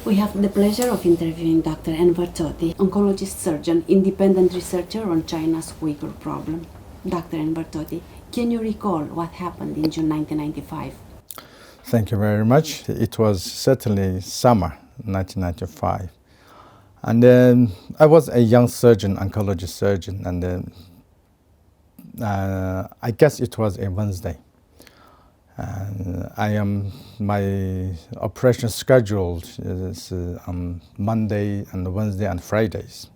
We have the pleasure of interviewing Dr. Enver Tothi, oncologist surgeon, independent researcher on China's Uyghur problem. Dr. Enver Tothi, can you recall what happened in June 1995? Thank you very much. It was certainly summer 1995. And then I was a young surgeon, oncologist surgeon, and then I guess it was a Wednesday. My operation scheduled is on Monday and Wednesday and Fridays.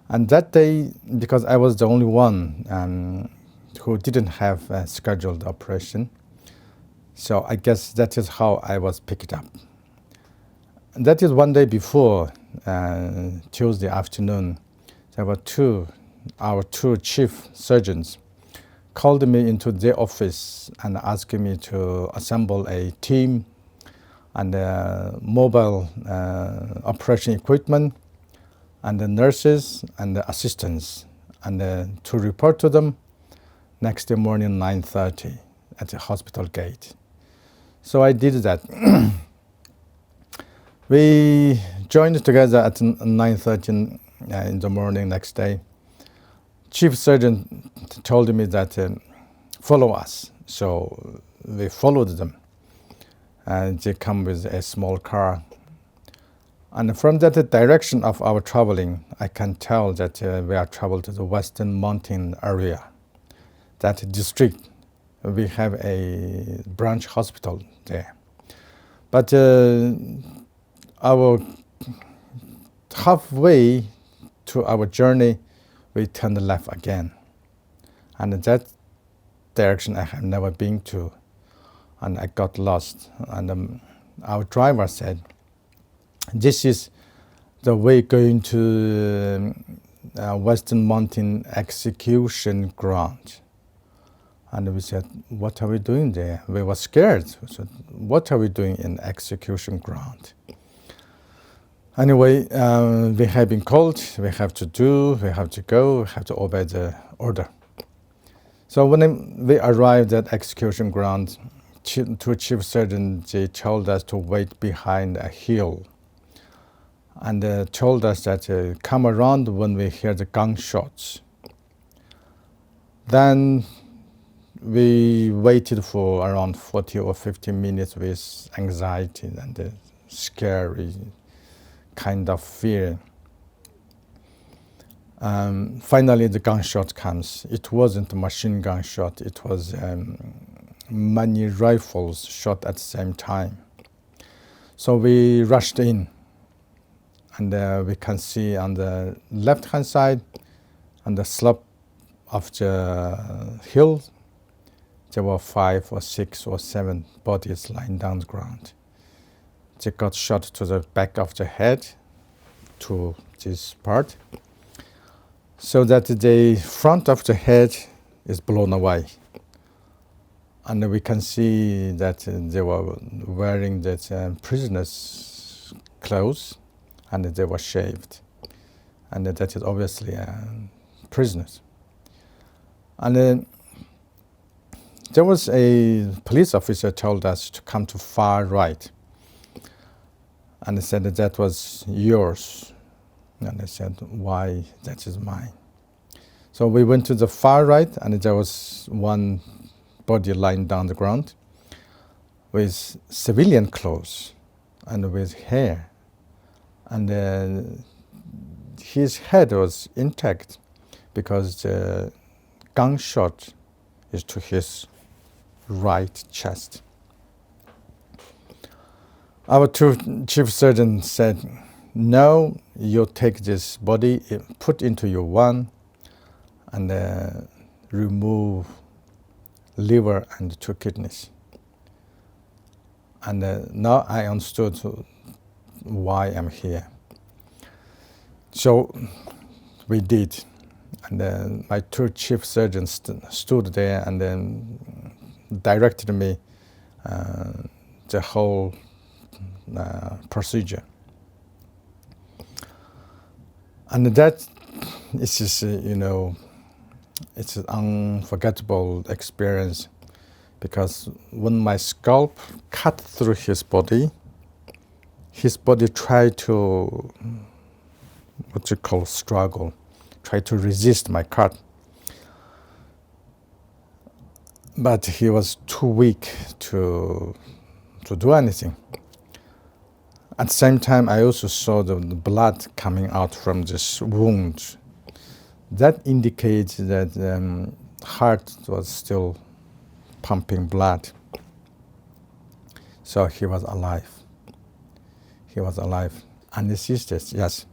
And that day, because I was the only one who didn't have a scheduled operation, so I guess that is how I was picked up. And that is one day before, Tuesday afternoon, there were our two chief surgeons called me into their office and asked me to assemble a team and mobile operation equipment and the nurses and the assistants, and to report to them next day morning 9:30 at the hospital gate. So I did that. We joined together at 9:30 in the morning next day. Chief surgeon told me that follow us. So we followed them. And they come with a small car. And from that direction of our traveling, I can tell that we are traveling to the Western Mountain area. That district, we have a branch hospital there. But our halfway to our journey, we turned left again. And that direction I have never been to, and I got lost. And our driver said, this is the way going to Western Mountain execution ground. And we said, what are we doing there? We were scared. We said, what are we doing in execution ground? Anyway, we have been called, we have to go, we have to obey the order. So when we arrived at execution ground, two chief surgeons, they told us to wait behind a hill. And told us that come around when we hear the gunshots. Then we waited for around 40 or 50 minutes with anxiety and scary kind of fear. Finally, the gunshot comes. It wasn't a machine gun shot. It was many rifles shot at the same time. So we rushed in, and we can see on the left-hand side, on the slope of the hill, there were 5 or 6 or 7 bodies lying down the ground. They got shot to the back of the head, to this part, so that the front of the head is blown away. And we can see that they were wearing that prisoners' clothes, and they were shaved. And that is obviously prisoners. And there was a police officer told us to come to far right. And he said that was yours. And I said, why, that is mine. So we went to the far right, and there was one body lying down the ground with civilian clothes and with hair. And his head was intact because the gunshot is to his right chest. Our two chief surgeons said, no, you take this body, put into your one, and remove liver and 2 kidneys. And now I understood why I'm here. So we did. And my two chief surgeons stood there and then directed me the whole procedure. And that is just, it's an unforgettable experience, because when my scalp cut through his body, his body tried to, what you call struggle, tried to resist my cut. But he was too weak to do anything. At the same time, I also saw the blood coming out from this wound. That indicates that heart was still pumping blood. So he was alive. He was alive. And the sisters, yes,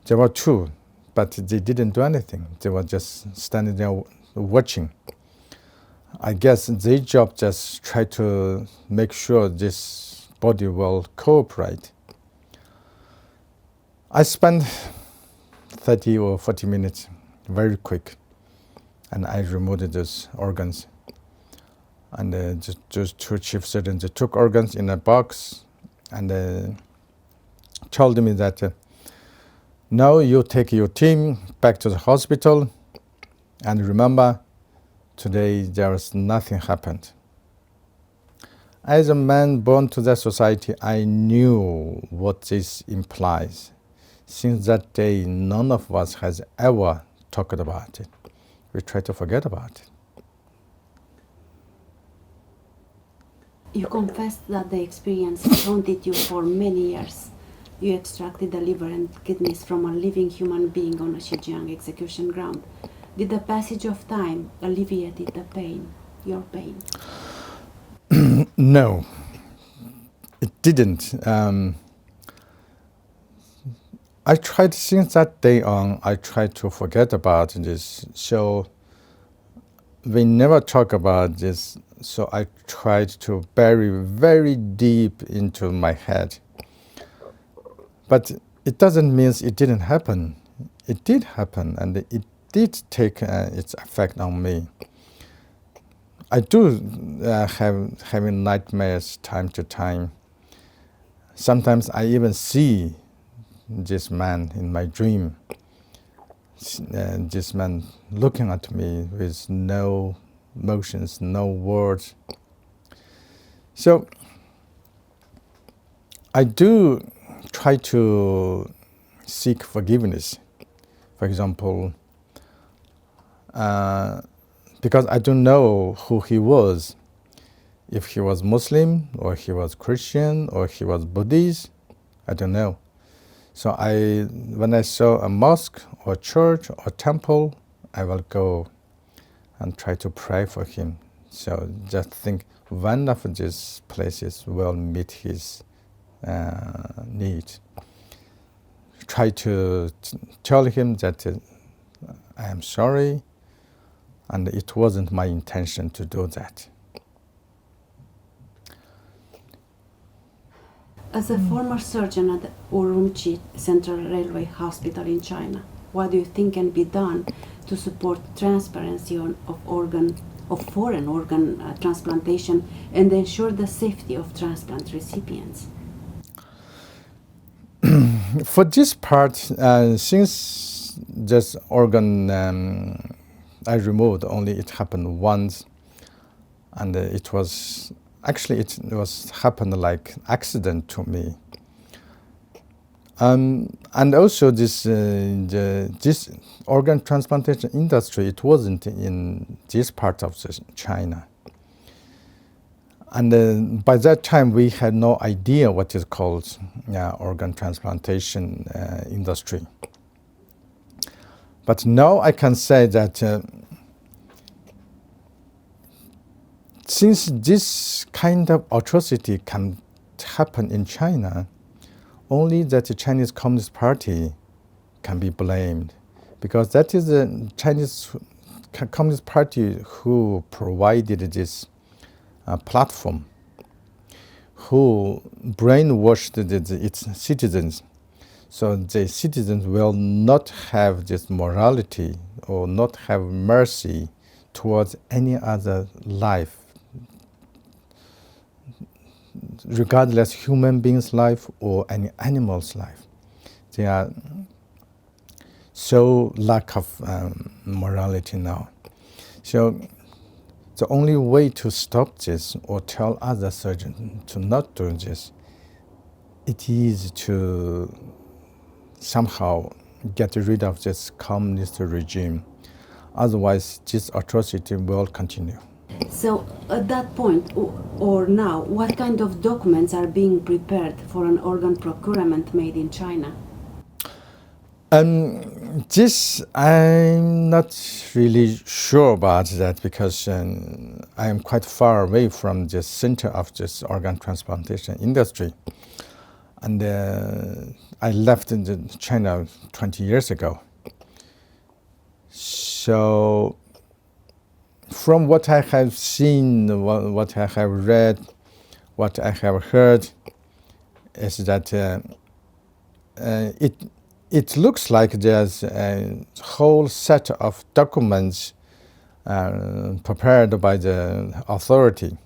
there were two, but they didn't do anything. They were just standing there watching. I guess their job just try to make sure this body will cooperate. I spent 30 or 40 minutes, very quick, and I removed those organs. And just two chief surgeons, they took organs in a box and told me that now you take your team back to the hospital, and remember, today there is nothing happened. As a man born to that society, I knew what this implies. Since that day, none of us has ever talked about it. We try to forget about it. You confessed that the experience haunted you for many years. You extracted the liver and kidneys from a living human being on a Xinjiang execution ground. Did the passage of time alleviate the pain, your pain? No, it didn't. I tried, since that day on, I tried to forget about this. So we never talk about this. So I tried to bury very deep into my head. But it doesn't mean it didn't happen. It did happen, and it did take its effect on me. I do having nightmares time to time. Sometimes I even see this man in my dream. This man looking at me with no motions, no words. So I do try to seek forgiveness. For example, because I don't know who he was, if he was Muslim or he was Christian or he was Buddhist, I don't know. So when I saw a mosque or church or temple, I will go and try to pray for him. So just think one of these places will meet his need. Try to tell him that I am sorry, and it wasn't my intention to do that. As a former surgeon at the Urumqi Central Railway Hospital in China, what do you think can be done to support transparency of foreign organ transplantation and ensure the safety of transplant recipients? For this part, since this organ I removed, only it happened once, and it was happened like accident to me. And also this organ transplantation industry, it wasn't in this part of China. And by that time, we had no idea what is called organ transplantation industry. But now I can say that since this kind of atrocity can happen in China, only that the Chinese Communist Party can be blamed, because that is the Chinese Communist Party who provided this platform, who brainwashed its citizens. So the citizens will not have this morality or not have mercy towards any other life, regardless human being's life or any animal's life. They are so lack of morality now. So the only way to stop this or tell other surgeons to not do this it is to somehow get rid of this communist regime. Otherwise, this atrocity will continue. So at that point or now, what kind of documents are being prepared for an organ procurement made in China? This I'm not really sure about that because I am quite far away from the center of this organ transplantation industry. And I left China 20 years ago. So from what I have seen, what I have read, what I have heard, is that it looks like there's a whole set of documents prepared by the authority.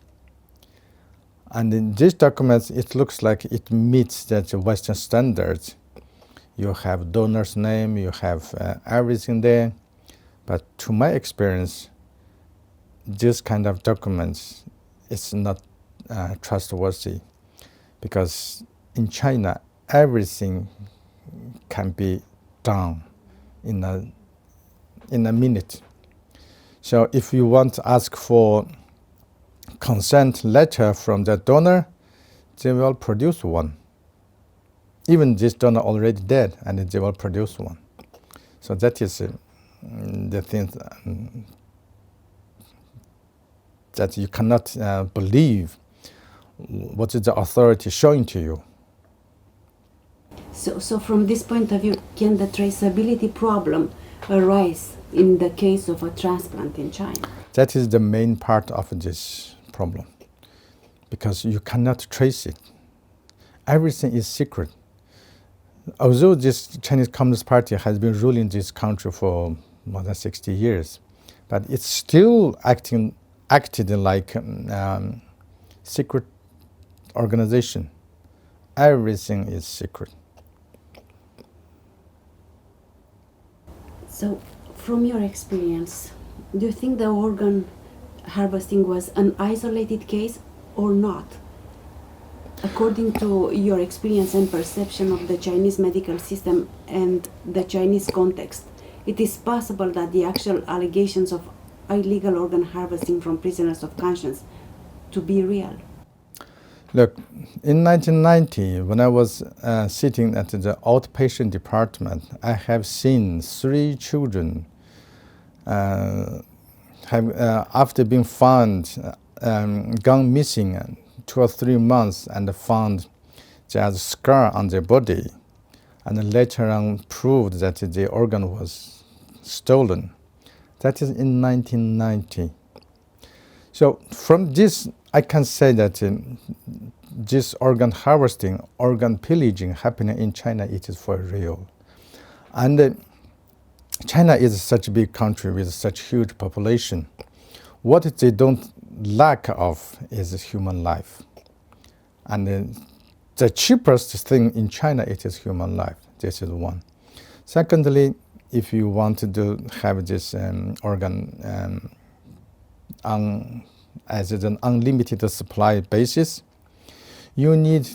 And in these documents, it looks like it meets the Western standards. You have donor's name, you have everything there. But to my experience, this kind of documents is not trustworthy, because in China, everything can be done in a minute. So if you want to ask for consent letter from the donor, they will produce one. Even this donor already dead, and they will produce one. So that is the thing that you cannot believe what is the authority showing to you. So from this point of view, can the traceability problem arise in the case of a transplant in China? That is the main part of this problem, because you cannot trace it. Everything is secret. Although this Chinese Communist Party has been ruling this country for more than 60 years, but it's still acted like secret organization. Everything is secret. So, from your experience, do you think the organ harvesting was an isolated case or not? According to your experience and perception of the Chinese medical system and the Chinese context, it is possible that the actual allegations of illegal organ harvesting from prisoners of conscience to be real. Look, in 1990, when I was sitting at the outpatient department, I have seen 3 children after being found gone missing 2 or 3 months and found there's a scar on their body, and later on proved that the organ was stolen. That is in 1990. So from this, I can say that this organ harvesting, organ pillaging happening in China, it is for real. And China is such a big country with such huge population. What they don't lack of is human life. And the cheapest thing in China, it is human life. This is one. Secondly, if you want to have this organ as an unlimited supply basis, you need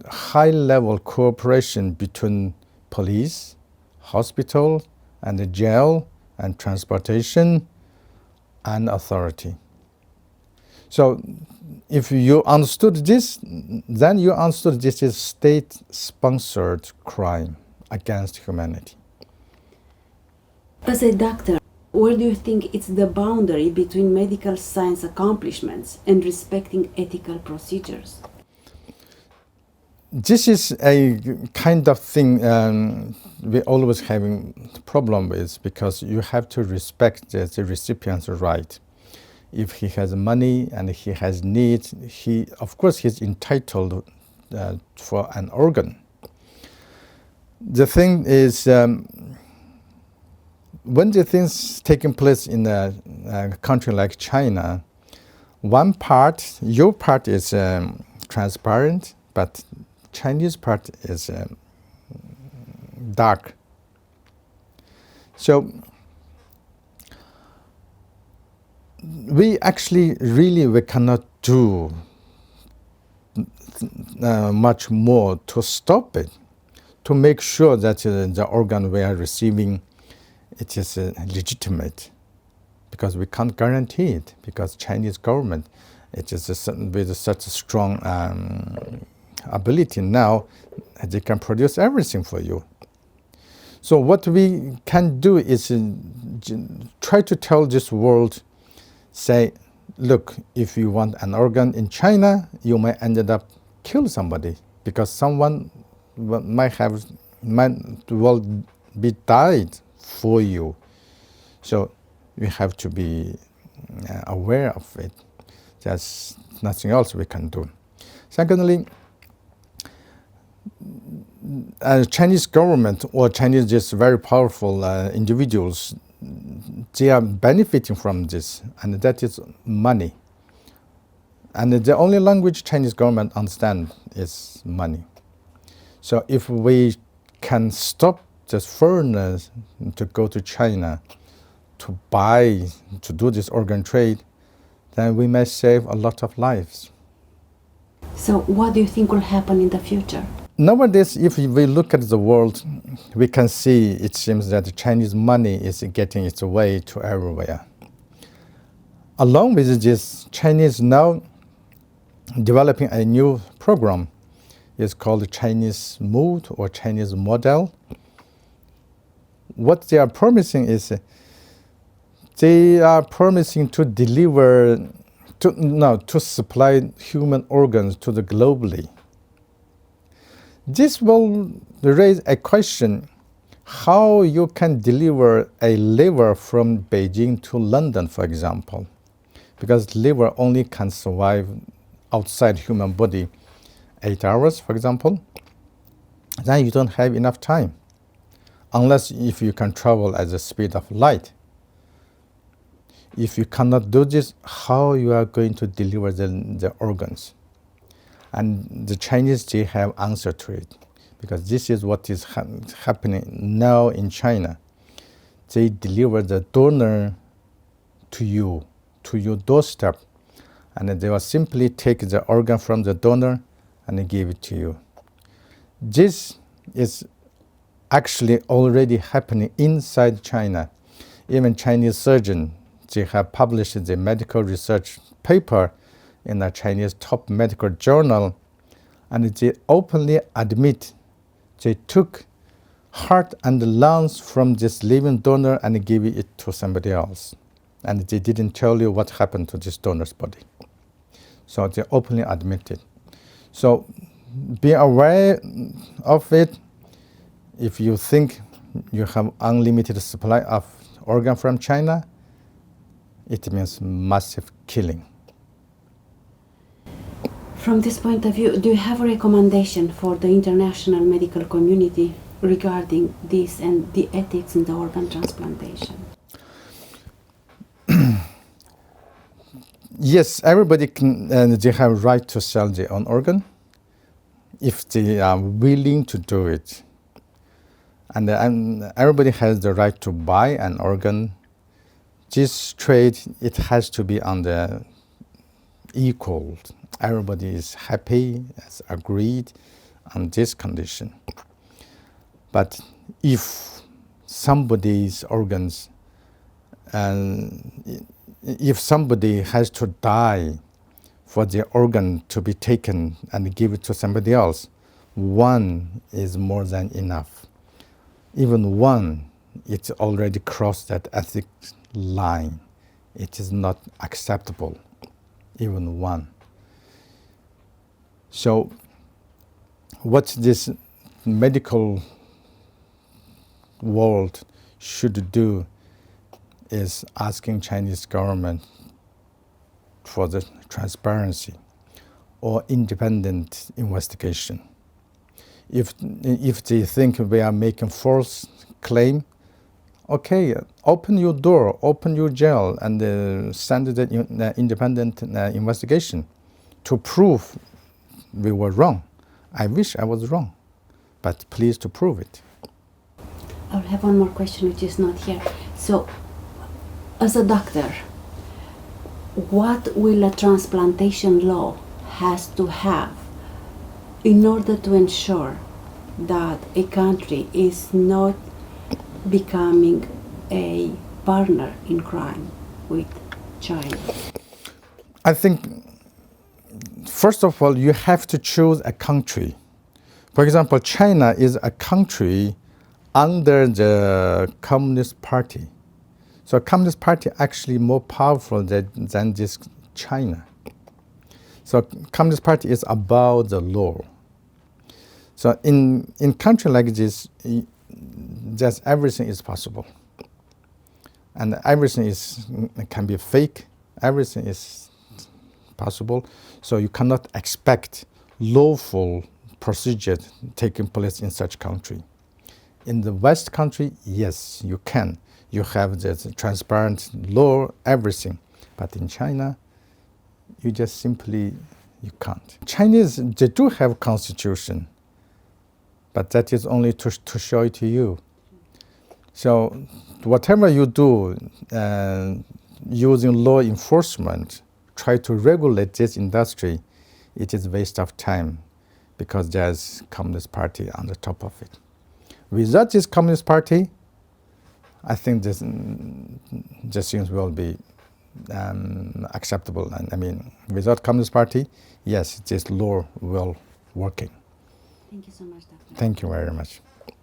high-level cooperation between police, hospital, and the jail, and transportation, and authority. So if you understood this, then you understood this is state-sponsored crime against humanity. As a doctor, where do you think it's the boundary between medical science accomplishments and respecting ethical procedures? This is a kind of thing we always having problem with, because you have to respect the recipient's right. If he has money and he has needs, of course he's entitled for an organ. The thing is, when the things taking place in a country like China, one part, your part is transparent, but Chinese part is dark. So we cannot do much more to stop it, to make sure that the organ we are receiving, it is legitimate, because we can't guarantee it, because Chinese government, it is with such a strong ability now, they can produce everything for you. So what we can do is try to tell this world, say, look, if you want an organ in China, you may end up kill somebody, because someone might well be died for you. So we have to be aware of it. There's nothing else we can do. Secondly, Chinese government or Chinese just very powerful individuals, they are benefiting from this, and that is money. And the only language Chinese government understands is money. So if we can stop the foreigners to go to China to buy, to do this organ trade, then we may save a lot of lives. So what do you think will happen in the future? Nowadays, if we look at the world, we can see it seems that Chinese money is getting its way to everywhere. Along with this, Chinese now developing a new program. It's called Chinese Mood or Chinese Model. What they are promising is they are promising to deliver, to supply human organs to the globally. This will raise a question, how you can deliver a liver from Beijing to London, for example, because liver only can survive outside human body 8 hours, for example. Then you don't have enough time, unless if you can travel at the speed of light. If you cannot do this, how you are going to deliver the organs? And the Chinese, they have answer to it, because this is what is happening now in China. They deliver the donor to you, to your doorstep, and they will simply take the organ from the donor and give it to you. This is actually already happening inside China. Even Chinese surgeons, they have published the medical research paper in a Chinese top medical journal, and they openly admit they took heart and lungs from this living donor and gave it to somebody else. And they didn't tell you what happened to this donor's body. So they openly admit it. So be aware of it. If you think you have unlimited supply of organ from China, it means massive killing. From this point of view, do you have a recommendation for the international medical community regarding this and the ethics in the organ transplantation? Yes, everybody can, they have right to sell their own organ if they are willing to do it. And everybody has the right to buy an organ. This trade, it has to be on the equal. Everybody is happy, has agreed on this condition. But if somebody's organs, if somebody has to die for their organ to be taken and give it to somebody else, one is more than enough. Even one, it's already crossed that ethics line. It is not acceptable, even one. So what this medical world should do is asking Chinese government for the transparency or independent investigation. If they think we are making false claim, okay, open your door, open your jail, and send the independent investigation to prove we were wrong. I wish I was wrong, but please to prove it. I'll have one more question which is not here. So, as a doctor, what will a transplantation law has to have in order to ensure that a country is not becoming a partner in crime with China? I think, first of all, you have to choose a country. For example, China is a country under the Communist Party. So Communist Party actually more powerful than this China. So Communist Party is above the law. So in country like this, just everything is possible. And everything can be fake, everything is possible. So you cannot expect lawful procedure taking place in such country. In the West country, yes, you can. You have the transparent law, everything. But in China, you just simply, you can't. Chinese, they do have constitution, but that is only to show it to you. So whatever you do, using law enforcement, try to regulate this industry, it is a waste of time because there's Communist Party on the top of it. Without this Communist Party, I think this things will be acceptable. And I mean, without Communist Party, yes, this law will working. Thank you so much, Doctor. Thank you very much.